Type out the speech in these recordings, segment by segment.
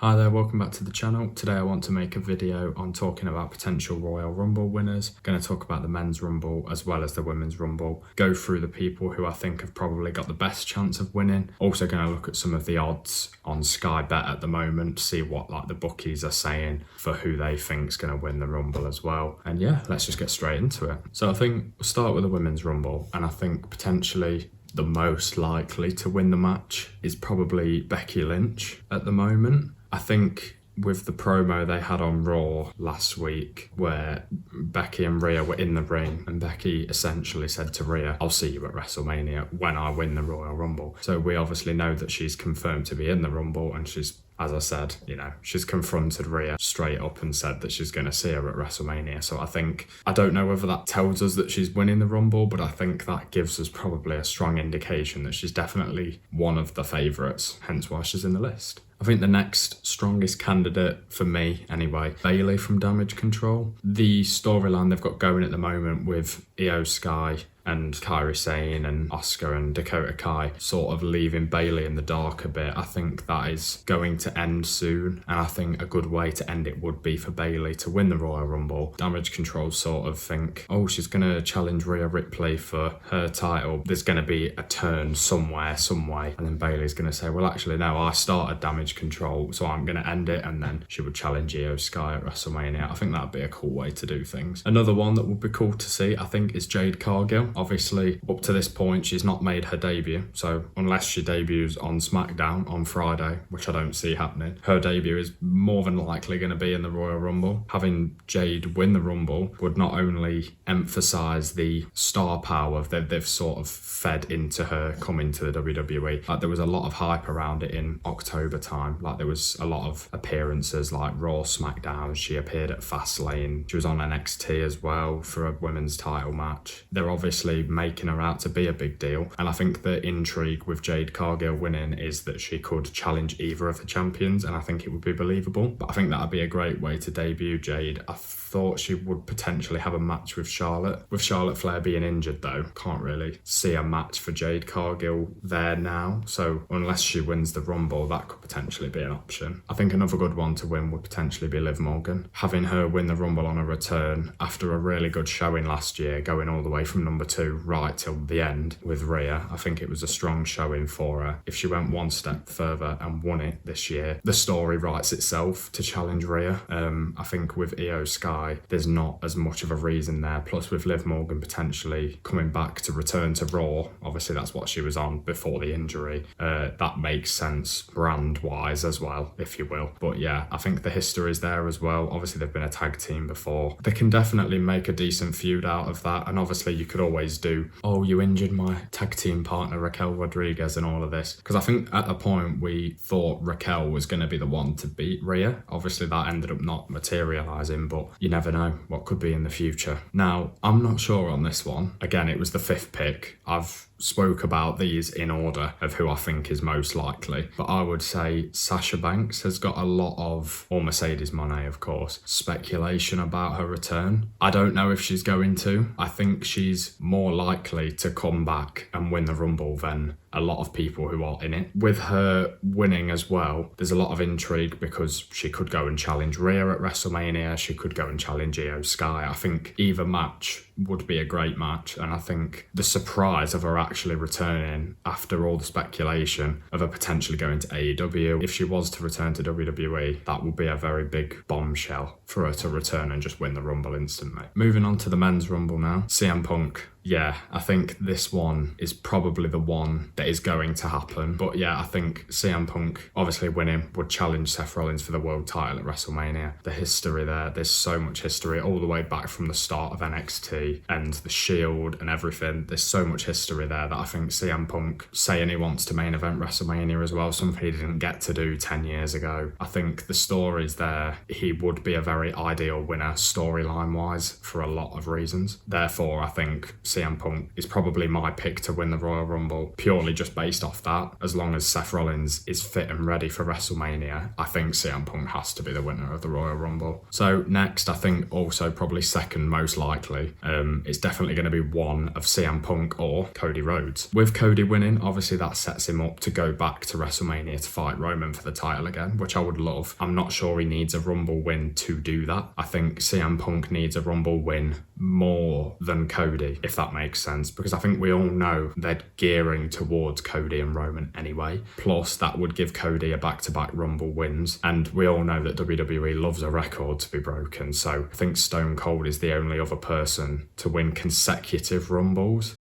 Hi there, welcome back to the channel. Today I want to make a video on talking about potential Royal Rumble winners. Going to talk about the men's Rumble as well as the women's Rumble. Go through the people who I think have probably got the best chance of winning. Also going to look at some of the odds on Sky Bet at the moment, see what the bookies are saying for who they think is going to win the Rumble as well. And yeah, let's just get straight into it. So I think we'll start with the women's Rumble, and I think potentially the most likely to win the match is probably Becky Lynch at the moment. I think with the promo they had on Raw last week where Becky and Rhea were in the ring and Becky essentially said to Rhea, I'll see you at WrestleMania when I win the Royal Rumble. So we obviously know that she's confirmed to be in the Rumble, and she's, as I said, she's confronted Rhea straight up and said that she's going to see her at WrestleMania. So I don't know whether that tells us that she's winning the Rumble, but I think that gives us probably a strong indication that she's definitely one of the favourites, hence why she's in the list. I think the next strongest candidate, for me anyway, Bayley from Damage Control. The storyline they've got going at the moment with Io Sky and Kairi Sane and Asuka and Dakota Kai sort of leaving Bayley in the dark a bit, I think that is going to end soon, and I think a good way to end it would be for Bayley to win the Royal Rumble. Damage Control sort of think, oh, she's going to challenge Rhea Ripley for her title. There's going to be a turn somewhere, some way, and then Bayley's going to say, well, actually, no, I started Damage Control, so I'm going to end it, and then she would challenge Io Sky at WrestleMania. I think that'd be a cool way to do things. Another one that would be cool to see, I think, is Jade Cargill. Obviously, up to this point, she's not made her debut. So unless she debuts on SmackDown on Friday, which I don't see happening, her debut is more than likely going to be in the Royal Rumble. Having Jade win the Rumble would not only emphasise the star power that they've sort of fed into her coming to the WWE. There was a lot of hype around it in October time. There was a lot of appearances like Raw, SmackDown. She appeared at Fastlane. She was on NXT as well for a women's title match. They're obviously making her out to be a big deal, and I think the intrigue with Jade Cargill winning is that she could challenge either of the champions, and I think it would be believable. But I think that'd be a great way to debut Jade. I thought she would potentially have a match with Charlotte. With Charlotte Flair being injured though, can't really see a match for Jade Cargill there now, so unless she wins the Rumble, that could potentially be an option. I think another good one to win would potentially be Liv Morgan. Having her win the Rumble on a return after a really good showing last year, going all the way from number 2 right till the end with Rhea, I think it was a strong showing for her. If she went one step further and won it this year, the story writes itself to challenge Rhea. I think with Io Sky, there's not as much of a reason there. Plus with Liv Morgan potentially coming back to return to Raw, obviously that's what she was on before the injury. That makes sense brand-wise as well, if you will. But yeah, I think the history's there as well. Obviously they've been a tag team before. They can definitely make a decent feud out of that, and obviously you could always do, oh, you injured my tag team partner Raquel Rodriguez and all of this, because I think at the point we thought Raquel was going to be the one to beat Rhea. Obviously that ended up not materialising, but you never know what could be in the future. Now, I'm not sure on this one. Again, it was the 5th pick. I've spoke about these in order of who I think is most likely, but I would say Sasha Banks has got a lot of, or Mercedes Moné of course, speculation about her return. I don't know if she's going to. I think she's more likely to come back and win the Rumble than a lot of people who are in it. With her winning as well, there's a lot of intrigue because she could go and challenge Rhea at WrestleMania, she could go and challenge Io Sky. I think either match would be a great match, and I think the surprise of her actually returning after all the speculation of her potentially going to AEW, if she was to return to WWE, that would be a very big bombshell for her to return and just win the Rumble instantly. Moving on to the men's Rumble now, CM Punk. Yeah, I think this one is probably the one that is going to happen. But yeah, I think CM Punk obviously winning would challenge Seth Rollins for the world title at WrestleMania. The history there's so much history all the way back from the start of NXT and the Shield and everything. There's so much history there that I think CM Punk saying he wants to main event WrestleMania as well, something he didn't get to do 10 years ago. I think the story's there. He would be a very very ideal winner storyline wise for a lot of reasons. Therefore, I think CM Punk is probably my pick to win the Royal Rumble, purely just based off that. As long as Seth Rollins is fit and ready for WrestleMania, I think CM Punk has to be the winner of the Royal Rumble. So next, I think also probably second most likely, it's definitely going to be one of CM Punk or Cody Rhodes. With Cody winning, obviously that sets him up to go back to WrestleMania to fight Roman for the title again, which I would love. I'm not sure he needs a Rumble win to do that. I think CM Punk needs a Rumble win more than Cody, if that makes sense, because I think we all know they're gearing towards Cody and Roman anyway. Plus, that would give Cody a back-to-back Rumble wins, and we all know that WWE loves a record to be broken, so I think Stone Cold is the only other person to win consecutive Rumbles.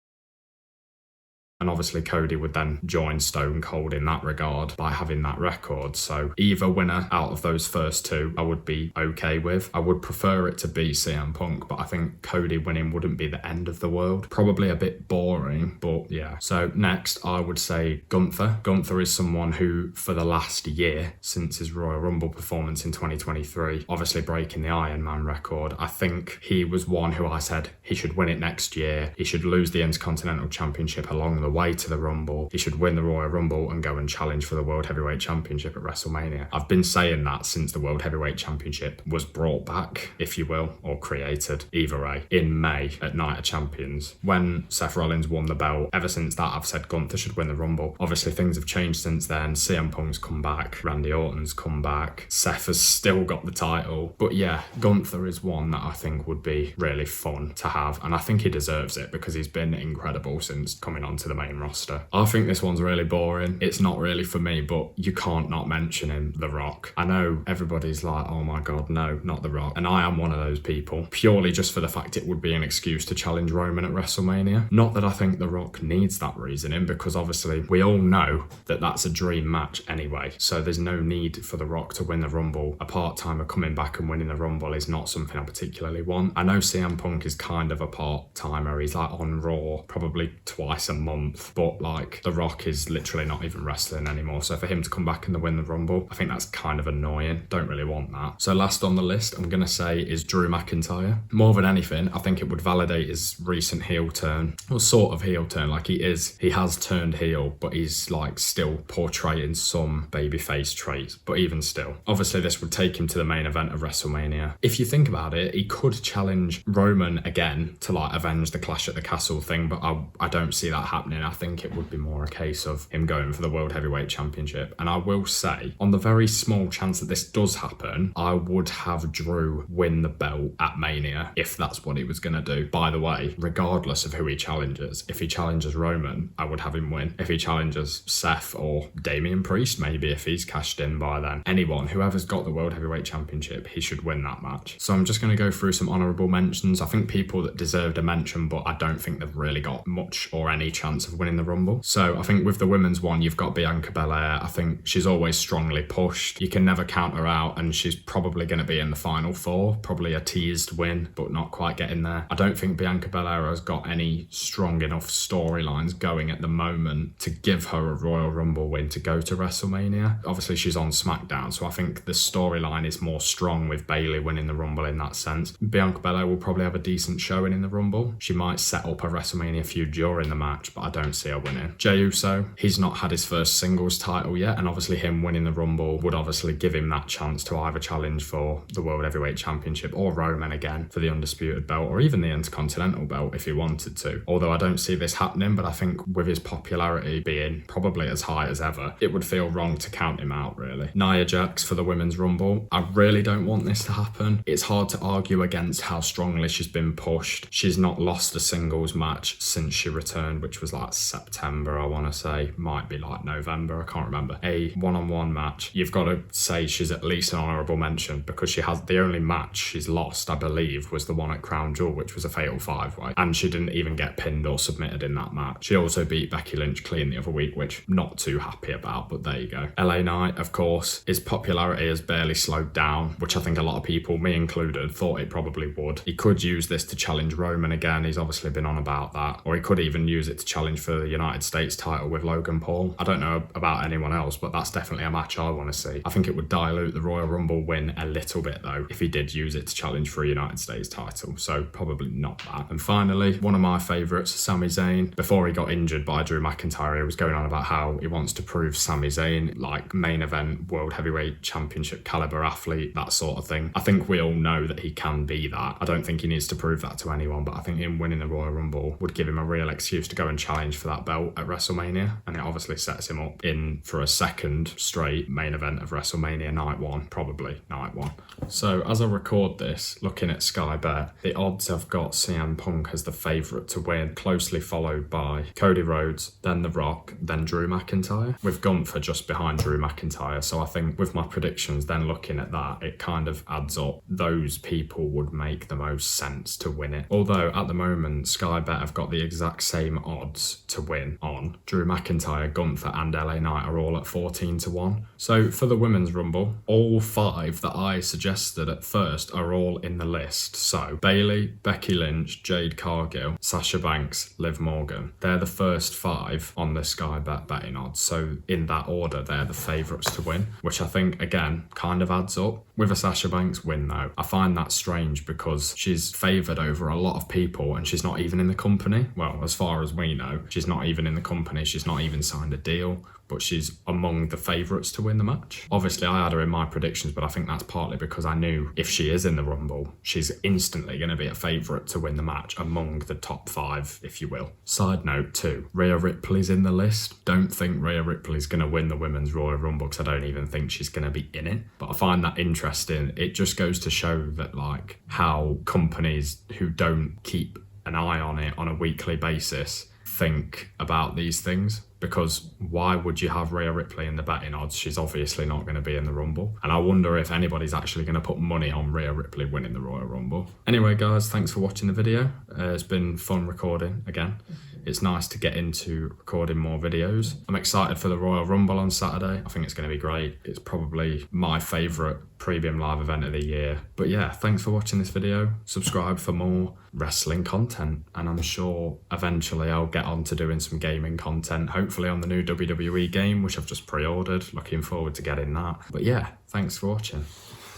And obviously Cody would then join Stone Cold in that regard by having that record. So either winner out of those first two I would be okay with. I would prefer it to be CM Punk, but I think Cody winning wouldn't be the end of the world. Probably a bit boring, but yeah. So next I would say Gunther. Gunther is someone who for the last year since his Royal Rumble performance in 2023, obviously breaking the Iron Man record, I think he was one who I said he should win it next year. He should lose the Intercontinental Championship along the way to the Rumble. He should win the Royal Rumble and go and challenge for the World Heavyweight Championship at WrestleMania. I've been saying that since the World Heavyweight Championship was brought back, if you will, or created, either way, in May at Night of Champions. When Seth Rollins won the belt, ever since that I've said Gunther should win the Rumble. Obviously things have changed since then. CM Punk's come back, Randy Orton's come back, Seth has still got the title. But yeah, Gunther is one that I think would be really fun to have, and I think he deserves it because he's been incredible since coming onto the main roster. I think this one's really boring. It's not really for me, but you can't not mention him, The Rock. I know everybody's like, oh my god, no, not The Rock. And I am one of those people, purely just for the fact it would be an excuse to challenge Roman at WrestleMania. Not that I think The Rock needs that reasoning, because obviously we all know that that's a dream match anyway. So there's no need for The Rock to win the Rumble. A part-timer coming back and winning the Rumble is not something I particularly want. I know CM Punk is kind of a part-timer. He's like on Raw probably twice a month. But like The Rock is literally not even wrestling anymore. So for him to come back and win the Rumble, I think that's kind of annoying. Don't really want that. So last on the list, I'm going to say is Drew McIntyre. More than anything, I think it would validate his recent heel turn. Well, sort of heel turn. Like he has turned heel, but he's like still portraying some babyface traits. But even still, obviously this would take him to the main event of WrestleMania. If you think about it, he could challenge Roman again to like avenge the Clash at the Castle thing, but I don't see that happening. I think it would be more a case of him going for the World Heavyweight Championship. And I will say, on the very small chance that this does happen, I would have Drew win the belt at Mania if that's what he was going to do. By the way, regardless of who he challenges, if he challenges Roman, I would have him win. If he challenges Seth or Damian Priest, maybe if he's cashed in by then, anyone, whoever's got the World Heavyweight Championship, he should win that match. So I'm just going to go through some honourable mentions. I think people that deserved a mention, but I don't think they've really got much or any chance of winning the Rumble. So I think with the women's one, you've got Bianca Belair. I think she's always strongly pushed. You can never count her out, and she's probably going to be in the final four. Probably a teased win, but not quite getting there. I don't think Bianca Belair has got any strong enough storylines going at the moment to give her a Royal Rumble win to go to WrestleMania. Obviously, she's on SmackDown, so I think the storyline is more strong with Bayley winning the Rumble in that sense. Bianca Belair will probably have a decent showing in the Rumble. She might set up a WrestleMania feud during the match, but I don't see her winning. Jey Uso, he's not had his first singles title yet, and obviously him winning the Rumble would obviously give him that chance to either challenge for the World Heavyweight Championship or Roman again for the Undisputed belt, or even the Intercontinental belt if he wanted to. Although I don't see this happening, but I think with his popularity being probably as high as ever, it would feel wrong to count him out, really. Nia Jax for the Women's Rumble. I really don't want this to happen. It's hard to argue against how strongly she's been pushed. She's not lost a singles match since she returned, which was like September, I want to say. Might be like November, I can't remember. A one-on-one match. You've got to say she's at least an honourable mention, because she has the only match she's lost, I believe, was the one at Crown Jewel, which was a fatal five-way. And she didn't even get pinned or submitted in that match. She also beat Becky Lynch clean the other week, which I'm not too happy about, but there you go. LA Knight, of course, his popularity has barely slowed down, which I think a lot of people, me included, thought it probably would. He could use this to challenge Roman again. He's obviously been on about that. Or he could even use it to challenge challenge for the United States title with Logan Paul. I don't know about anyone else, but that's definitely a match I want to see. I think it would dilute the Royal Rumble win a little bit though if he did use it to challenge for a United States title, so probably not that. And finally, one of my favourites, Sami Zayn. Before he got injured by Drew McIntyre, he was going on about how he wants to prove Sami Zayn like main event World Heavyweight Championship caliber athlete, that sort of thing. I think we all know that he can be that. I don't think he needs to prove that to anyone, but I think him winning the Royal Rumble would give him a real excuse to go and challenge for that belt at WrestleMania, and it obviously sets him up in for a second straight main event of WrestleMania night one, probably night one. So as I record this, looking at Sky Bet, the odds have got CM Punk as the favourite to win, closely followed by Cody Rhodes, then The Rock, then Drew McIntyre, with Gunther just behind Drew McIntyre. So I think with my predictions, then looking at that, it kind of adds up. Those people would make the most sense to win it. Although at the moment, Sky Bet have got the exact same odds to win on. Drew McIntyre, Gunther and LA Knight are all at 14-1. So for the Women's Rumble, all 5 that I suggested at first are all in the list. So Bayley, Becky Lynch, Jade Cargill, Sasha Banks, Liv Morgan. They're the first 5 on the Sky Bet betting odds. So in that order, they're the favourites to win, which I think, again, kind of adds up. With a Sasha Banks win, though, I find that strange because she's favoured over a lot of people and she's not even in the company. Well, as far as we know, she's not even in the company. She's not even signed a deal, but she's among the favourites to win the match. Obviously, I had her in my predictions, but I think that's partly because I knew if she is in the Rumble, she's instantly going to be a favourite to win the match among the top 5, if you will. Side note too, Rhea Ripley's in the list. Don't think Rhea Ripley's going to win the Women's Royal Rumble because I don't even think she's going to be in it. But I find that interesting. It just goes to show that like how companies who don't keep an eye on it on a weekly basis think about these things. Because why would you have Rhea Ripley in the betting odds? She's obviously not going to be in the Rumble. And I wonder if anybody's actually going to put money on Rhea Ripley winning the Royal Rumble. Anyway, guys, thanks for watching the video. It's been fun recording again. It's nice to get into recording more videos. I'm excited for the Royal Rumble on Saturday. I think it's going to be great. It's probably my favourite premium live event of the year. But yeah, thanks for watching this video. Subscribe for more wrestling content. And I'm sure eventually I'll get on to doing some gaming content, hopefully on the new WWE game, which I've just pre-ordered. Looking forward to getting that. But yeah, thanks for watching.